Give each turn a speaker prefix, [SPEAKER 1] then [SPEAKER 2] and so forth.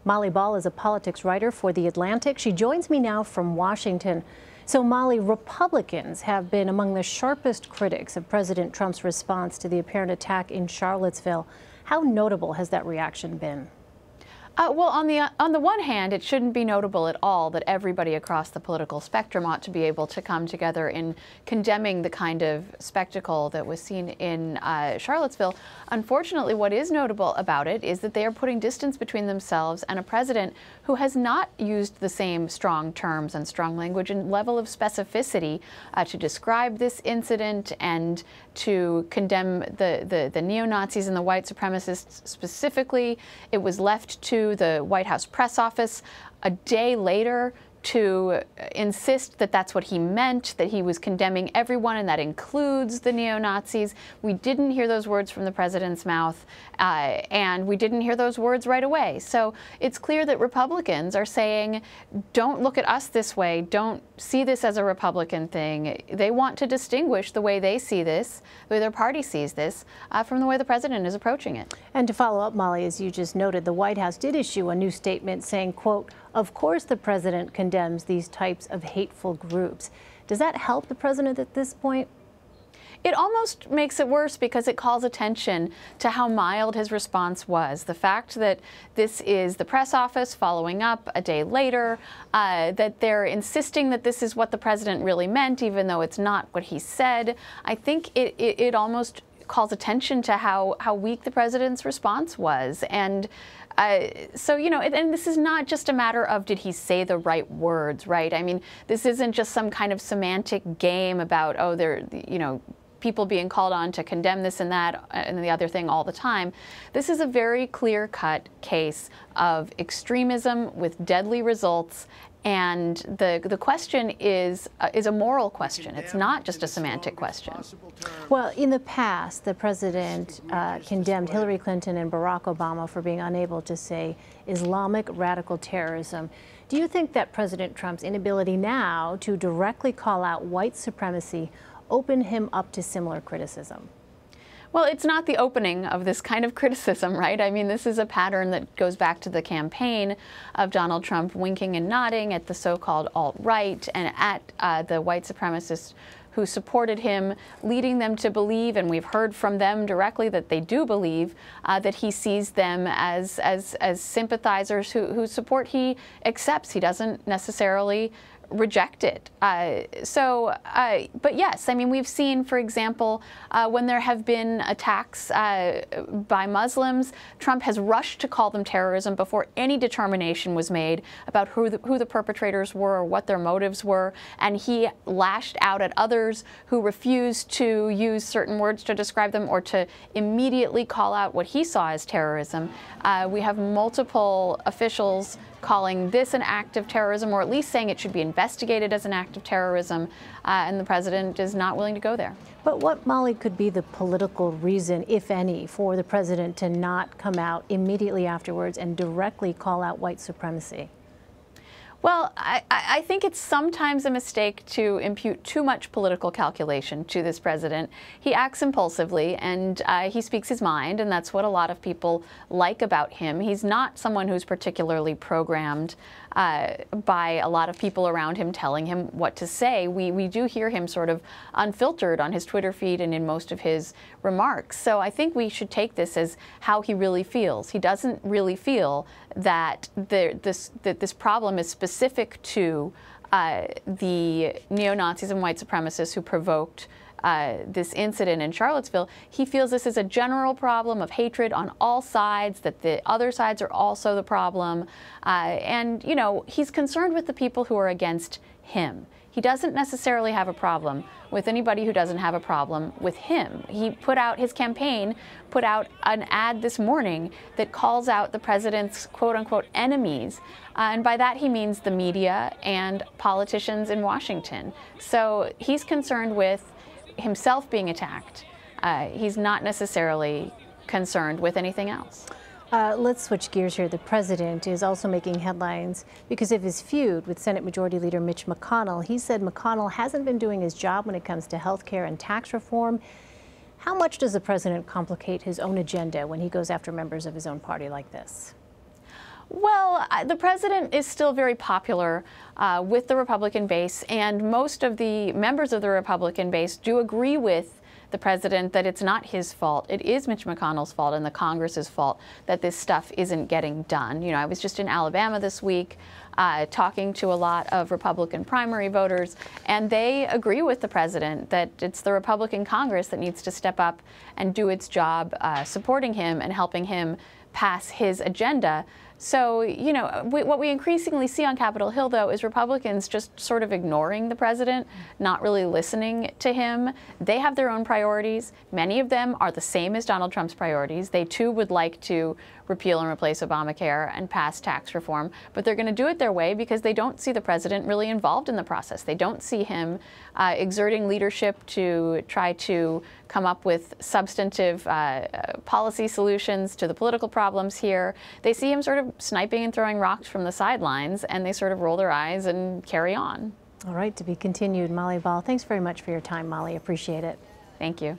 [SPEAKER 1] Molly Ball is a politics writer for The Atlantic. She joins me now from Washington. So, Molly, Republicans have been among the sharpest critics of President Trump's response to the apparent attack in Charlottesville. How notable has that reaction been?
[SPEAKER 2] Well, on the one hand, it shouldn't be notable at all that everybody across the political spectrum ought to be able to come together in condemning the kind of spectacle that was seen in Charlottesville. Unfortunately, what is notable about it is that they are putting distance between themselves and a president who has not used the same strong terms and strong language and level of specificity to describe this incident and to condemn the neo-Nazis and the white supremacists specifically. It was left to the White House press office a day later to insist that that's what he meant, that he was condemning everyone, and that includes the neo-Nazis. We didn't hear those words from the president's mouth, and we didn't hear those words right away. So it's clear that Republicans are saying, don't look at us this way, don't see this as a Republican thing. They want to distinguish the way they see this, the way their party sees this, from the way the president is approaching it.
[SPEAKER 1] And to follow up, Molly, as you just noted, the White House did issue a new statement saying, quote, "Of course the president condemns these types of hateful groups." Does that help the president at this point?
[SPEAKER 2] It almost makes it worse because it calls attention to how mild his response was. The fact that this is the press office following up a day later, that they're insisting that this is what the president really meant, even though it's not what he said. I think it almost calls attention to how weak the president's response was. And so, you know, and this is not just a matter of did he say the right words, right? I mean, this isn't just some kind of semantic game about, oh, you know, people being called on to condemn this and that and the other thing all the time. This is a very clear-cut case of extremism with deadly results. And the question is a moral question. It's not just a semantic question.
[SPEAKER 1] Well, in the past, the president condemned Hillary Clinton and Barack Obama for being unable to say Islamic radical terrorism. Do you think that President Trump's inability now to directly call out white supremacy opened him up to similar criticism?
[SPEAKER 2] Well, it's not the opening of this kind of criticism, right? I mean, this is a pattern that goes back to the campaign of Donald Trump winking and nodding at the so-called alt-right and at the white supremacists who supported him, leading them to believe, and we've heard from them directly that they do believe, that he sees them as sympathizers whose support he accepts. He doesn't necessarily reject it. But yes, I mean, we've seen, for example, when there have been attacks by Muslims, Trump has rushed to call them terrorism before any determination was made about who the perpetrators were or what their motives were, and he lashed out at others who refused to use certain words to describe them or to immediately call out what he saw as terrorism. We have multiple officials calling this an act of terrorism, or at least saying it should be investigated as an act of terrorism, and the president is not willing to go there.
[SPEAKER 1] But what, Molly, could be the political reason, if any, for the president to not come out immediately afterwards and directly call out white supremacy?
[SPEAKER 2] Well, I think it's sometimes a mistake to impute too much political calculation to this president. He acts impulsively and he speaks his mind, and that's what a lot of people like about him. He's not someone who's particularly programmed by a lot of people around him telling him what to say. We do hear him sort of unfiltered on his Twitter feed and in most of his remarks. So I think we should take this as how he really feels. He doesn't really feel that this problem is specific to the neo-Nazis and white supremacists who provoked this incident in Charlottesville. He feels this is a general problem of hatred on all sides, that the other sides are also the problem. And, you know, he's concerned with the people who are against him. He doesn't necessarily have a problem with anybody who doesn't have a problem with him. His campaign put out an ad this morning that calls out the president's quote-unquote enemies. And by that he means the media and politicians in Washington. So he's concerned with himself being attacked. He's not necessarily concerned with anything else.
[SPEAKER 1] Let's switch gears here. The president is also making headlines because of his feud with Senate Majority Leader Mitch McConnell. He said McConnell hasn't been doing his job when it comes to health care and tax reform. How much does the president complicate his own agenda when he goes after members of his own party like this?
[SPEAKER 2] Well, the president is still very popular with the Republican base, and most of the members of the Republican base do agree with the president that it's not his fault. It is Mitch McConnell's fault and the Congress's fault that this stuff isn't getting done. You know, I was just in Alabama this week talking to a lot of Republican primary voters, and they agree with the president that it's the Republican Congress that needs to step up and do its job supporting him and helping him pass his agenda. So, you know, what we increasingly see on Capitol Hill, though, is Republicans just sort of ignoring the president, not really listening to him. They have their own priorities. Many of them are the same as Donald Trump's priorities. They, too, would like to repeal and replace Obamacare and pass tax reform, but they're going to do it their way because they don't see the president really involved in the process. They don't see him exerting leadership to try to come up with substantive policy solutions to the political problems here. They see him sort of sniping and throwing rocks from the sidelines, and they sort of roll their eyes and carry on.
[SPEAKER 1] All right, to be continued. Molly Ball, thanks very much for your time, Molly. Appreciate it.
[SPEAKER 2] Thank you.